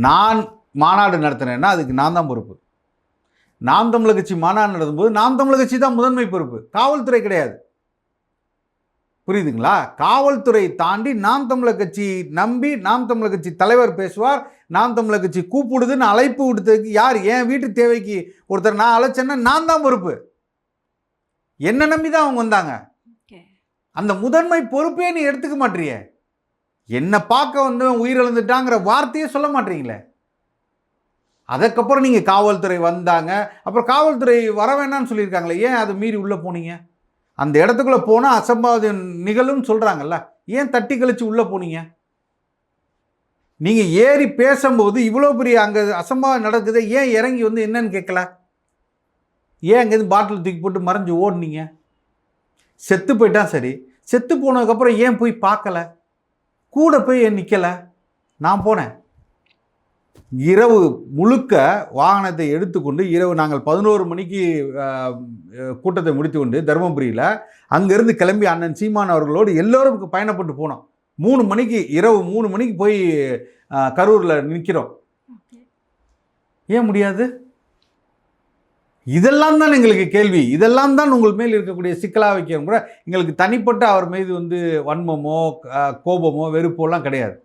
நான் மாநாடு நடத்தினேன்னா அதுக்கு நான் தான் பொறுப்பு. நாம் தமிழர் கட்சி மாநாடு நடத்தும்போது நாம் தமிழர் கட்சி தான் முதன்மை பொறுப்பு, காவல்துறை கிடையாது. புரியுதுங்களா? காவல்துறை தாண்டி நாம் தமிழர் கட்சி நம்பி நாம் தமிழர் கட்சி தலைவர் பேசுவார், நாம் தமிழர் கட்சி கூப்பிடுதுன்னு அழைப்பு விடுத்ததுக்கு யார்? என் வீட்டு தேவைக்கு ஒருத்தர் நான் அழைச்சேன்னா நான் தான் பொறுப்பு. என்ன நம்பி தான் அவங்க வந்தாங்க. அந்த முதன்மை பொறுப்பே நீ எடுத்துக்க மாட்டீங்க. என்னை பார்க்க வந்து உயிரிழந்துட்டாங்கிற வார்த்தையே சொல்ல மாட்டீங்களே. அதுக்கப்புறம் நீங்கள் காவல்துறை வந்தாங்க, அப்புறம் காவல்துறை வர வேணான்னு சொல்லியிருக்காங்களே, ஏன் அதை மீறி உள்ளே போனீங்க? அந்த இடத்துக்குள்ளே போனால் அசம்பாவிதம் நிகழும்னு சொல்கிறாங்கல்ல, ஏன் தட்டி கழிச்சு உள்ளே போனீங்க? நீங்கள் ஏறி பேசும்போது இவ்வளோ பெரிய அங்கே அசம்பாவிதம் நடக்குது, ஏன் இறங்கி வந்து என்னன்னு கேட்கல? ஏன் அங்கேருந்து பாட்டில் தூக்கி போட்டு மறைஞ்சு ஓடுனீங்க? செத்து போயிட்டான் சரி, செத்து போனதுக்கப்புறம் ஏன் போய் பார்க்கல? கூட போய் ஏன் நிற்கலை? நான் போனேன். இரவு முழுக்க வாகனத்தை எடுத்துக்கொண்டு இரவு நாங்கள் 11 மணிக்கு கூட்டத்தை முடித்து கொண்டு தருமபுரியில் அங்கேருந்து கிளம்பி அண்ணன் சீமான் அவர்களோடு எல்லோரும் பயணப்பட்டு போனோம். 3 மணிக்கு இரவு 3 மணிக்கு போய் கரூரில் நிற்கிறோம். ஏன் முடியாது? இதெல்லாம் தான் எங்களுக்கு கேள்வி. இதெல்லாம் தான் உங்கள் மேல் இருக்கக்கூடிய சிக்கலாக வைக்க கூட எங்களுக்கு தனிப்பட்ட அவர் மீது வந்து வன்மமோ கோபமோ வெறுப்போலாம் கிடையாது.